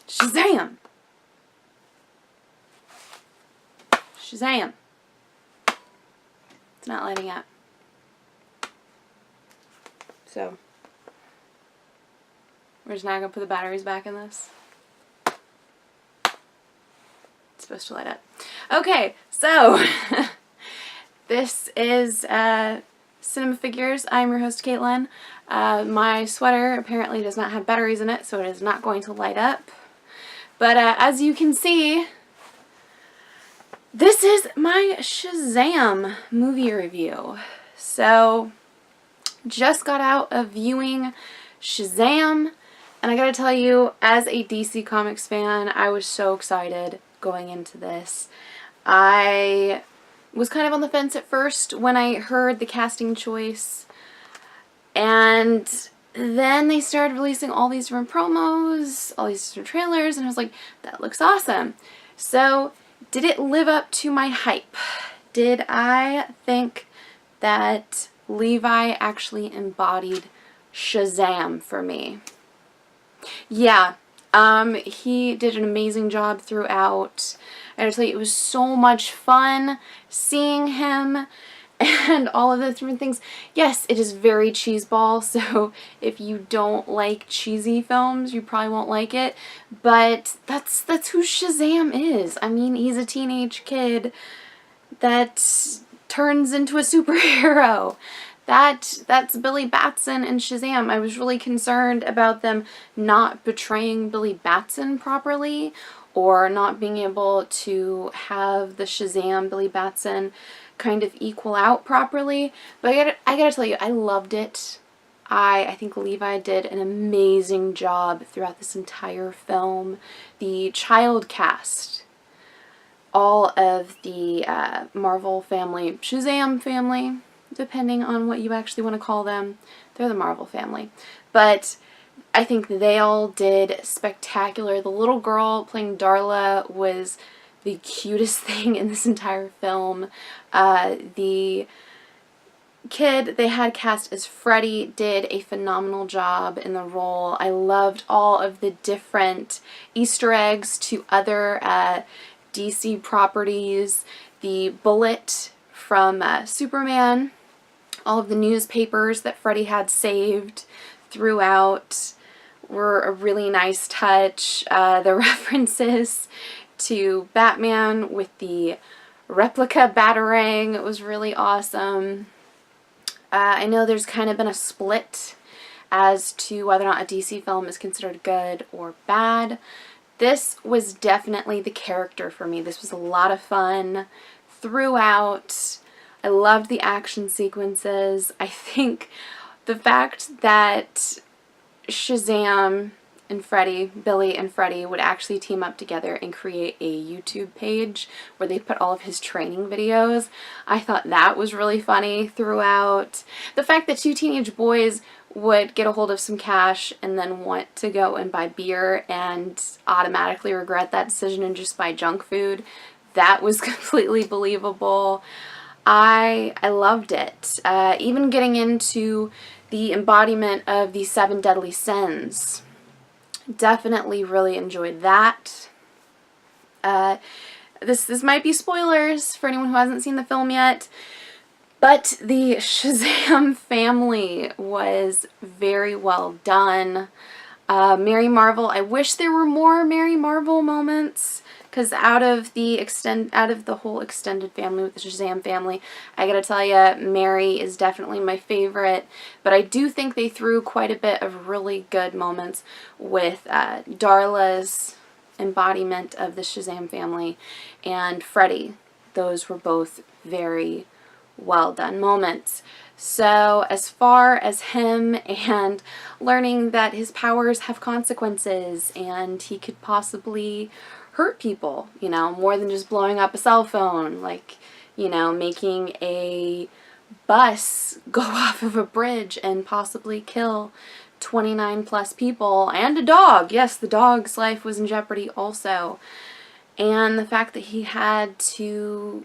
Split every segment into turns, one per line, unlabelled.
Shazam! Shazam! It's not lighting up. So, we're just not going to put the batteries back in this. It's supposed to light up. Okay, so, this is Cinema Figures. I'm your host, Caitlin. My sweater apparently does not have batteries in it, so it is not going to light up. But as you can see, this is my Shazam movie review. So, just got out of viewing Shazam, and I gotta tell you, as a DC Comics fan, I was so excited going into this. I was kind of on the fence at first when I heard the casting choice, and then they started releasing all these different promos, all these different trailers, and I was like, that looks awesome. So, did it live up to my hype? Did I think that Levi actually embodied Shazam for me? Yeah, he did an amazing job throughout. I gotta tell you, it was so much fun seeing him and all of the different things. Yes, it is very cheeseball, so if you don't like cheesy films, you probably won't like it, but that's who Shazam is. I mean, he's a teenage kid that turns into a superhero. That's Billy Batson and Shazam. I was really concerned about them not portraying Billy Batson properly, or not being able to have the Shazam Billy Batson kind of equal out properly. But I gotta tell you, I loved it. I think Levi did an amazing job throughout this entire film. The child cast, all of the Marvel family, Shazam family, depending on what you actually want to call them. They're the Marvel family. But I think they all did spectacular. The little girl playing Darla was the cutest thing in this entire film. The kid they had cast as Freddy did a phenomenal job in the role. I loved all of the different Easter eggs to other DC properties. The bullet from Superman, all of the newspapers that Freddy had saved throughout were a really nice touch. The references to Batman with the replica Batarang was really awesome. I know there's kind of been a split as to whether or not a DC film is considered good or bad. This was definitely the character for me. This was a lot of fun throughout. I loved the action sequences. I think the fact that Shazam and Freddy, Billy and Freddy, would actually team up together and create a YouTube page where they put all of his training videos, I thought that was really funny throughout. The fact that two teenage boys would get a hold of some cash and then want to go and buy beer and automatically regret that decision and just buy junk food, that was completely believable. I loved it. Even getting into the embodiment of the 7 deadly sins. Definitely really enjoyed that. This might be spoilers for anyone who hasn't seen the film yet, but the Shazam family was very well done. Mary Marvel, I wish there were more Mary Marvel moments, because out of the whole extended family with the Shazam family, I gotta tell you, Mary is definitely my favorite. But I do think they threw quite a bit of really good moments with Darla's embodiment of the Shazam family and Freddy. Those were both very well done moments. So as far as him and learning that his powers have consequences and he could possibly hurt people, you know, more than just blowing up a cell phone, like, you know, making a bus go off of a bridge and possibly kill 29 plus people and a dog. Yes, the dog's life was in jeopardy also. And the fact that he had to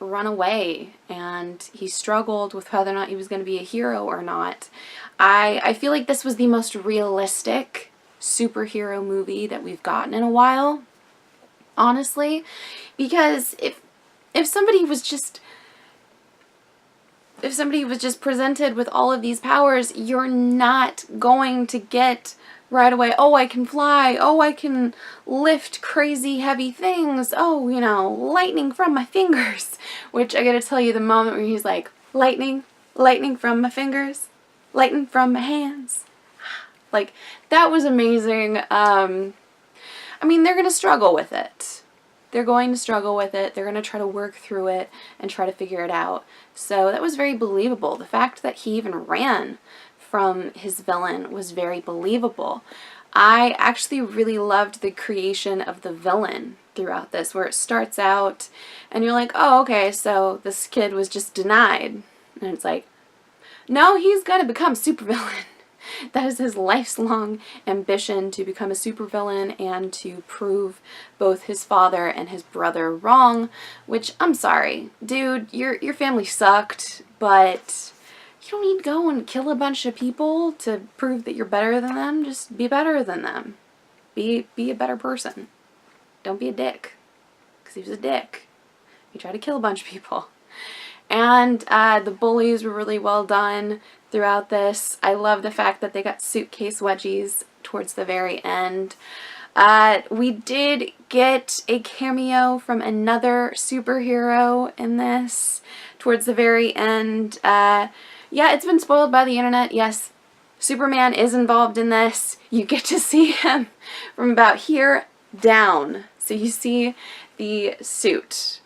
run away and he struggled with whether or not he was going to be a hero or not. I feel like this was the most realistic superhero movie that we've gotten in a while, honestly, because if somebody was just presented with all of these powers, you're not going to get right away, oh, I can fly, oh, I can lift crazy heavy things, oh, you know, lightning from my fingers. Which I gotta tell you, the moment where he's like, lightning from my fingers, lightning from my hands. Like, that was amazing. I mean, they're gonna struggle with it. They're going to struggle with it. They're going to try to work through it and try to figure it out. So that was very believable. The fact that he even ran from his villain was very believable. I actually really loved the creation of the villain throughout this, where it starts out and you're like, oh, okay, so this kid was just denied. And it's like, no, he's going to become a supervillain. That is his lifelong ambition, to become a supervillain and to prove both his father and his brother wrong, which, I'm sorry, dude, your family sucked, but you don't need to go and kill a bunch of people to prove that you're better than them. Just be better than them. Be a better person. Don't be a dick, because he was a dick. He tried to kill a bunch of people. And the bullies were really well done throughout this. I love the fact that they got suitcase wedgies towards the very end. We did get a cameo from another superhero in this towards the very end. Yeah, it's been spoiled by the internet. Yes, Superman is involved in this. You get to see him from about here down. So you see the suit,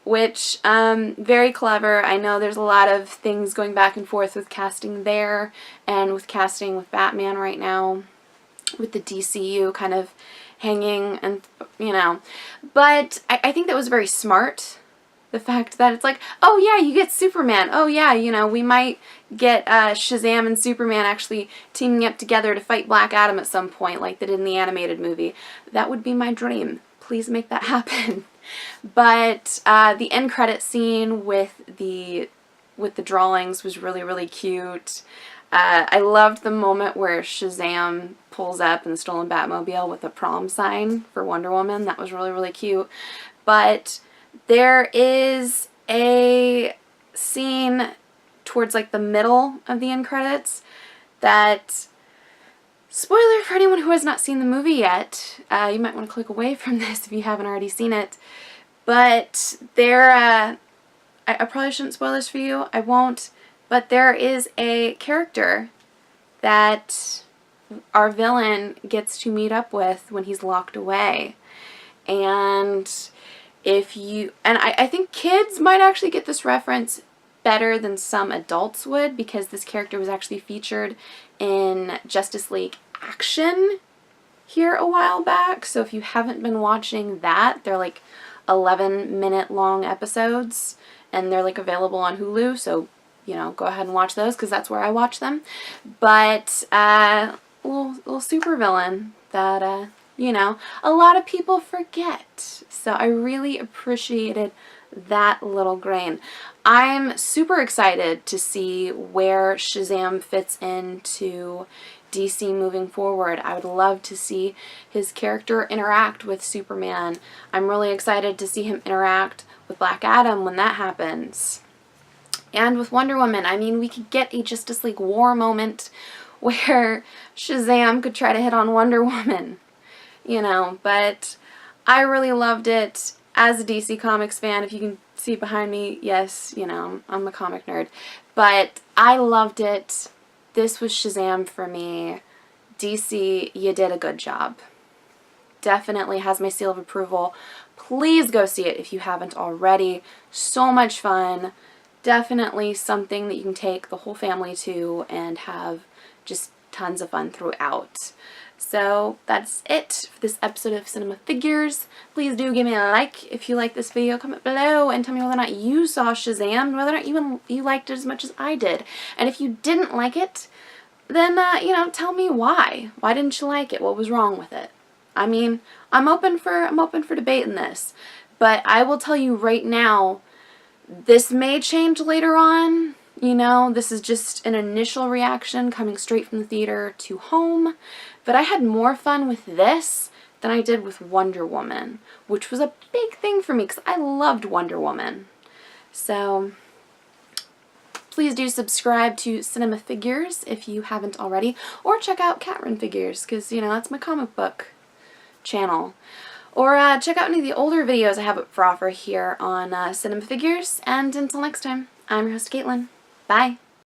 which, very clever. I know there's a lot of things going back and forth with casting there and with casting with Batman right now, with the DCEU kind of hanging and, you know. But I think that was very smart. The fact that it's like, oh yeah, you get Superman. Oh yeah, you know, we might get Shazam and Superman actually teaming up together to fight Black Adam at some point, like they did in the animated movie. That would be my dream. Please make that happen. But the end credit scene with the drawings was really, really cute. I loved the moment where Shazam pulls up in the stolen Batmobile with a prom sign for Wonder Woman. That was really, really cute. But there is a scene towards like the middle of the end credits that, spoiler for anyone who has not seen the movie yet, you might want to click away from this if you haven't already seen it. But there, I probably shouldn't spoil this for you. I won't. But there is a character that our villain gets to meet up with when he's locked away. And I think kids might actually get this reference better than some adults would, because this character was actually featured in Justice League Action here a while back. So if you haven't been watching that, they're like 11-minute long episodes and they're like available on Hulu, so you know, go ahead and watch those because that's where I watch them. But little supervillain that you know, a lot of people forget. So I really appreciated that little grain. I'm super excited to see where Shazam fits into DC moving forward. I would love to see his character interact with Superman. I'm really excited to see him interact with Black Adam when that happens. And with Wonder Woman, I mean, we could get a Justice League War moment where Shazam could try to hit on Wonder Woman, you know, but I really loved it. As a DC Comics fan, if you can see behind me, yes, you know, I'm a comic nerd, but I loved it. This was Shazam for me. DC, you did a good job. Definitely has my seal of approval. Please go see it if you haven't already. So much fun. Definitely something that you can take the whole family to and have just tons of fun throughout. So that's it for this episode of Cinema Figures. Please do give me a like if you like this video. Comment below and tell me whether or not you saw Shazam and whether or not you liked it as much as I did. And if you didn't like it, then, you know, tell me why. Why didn't you like it? What was wrong with it? I mean, I'm open for debate in this. But I will tell you right now, this may change later on, You know, this is just an initial reaction coming straight from the theater to home, but I had more fun with this than I did with Wonder Woman, which was a big thing for me because I loved Wonder Woman. So please do subscribe to Cinema Figures if you haven't already, or check out Catryn Figures because, you know, that's my comic book channel. Or check out any of the older videos I have up for offer here on Cinema Figures. And until next time, I'm your host, Caitlin. Bye.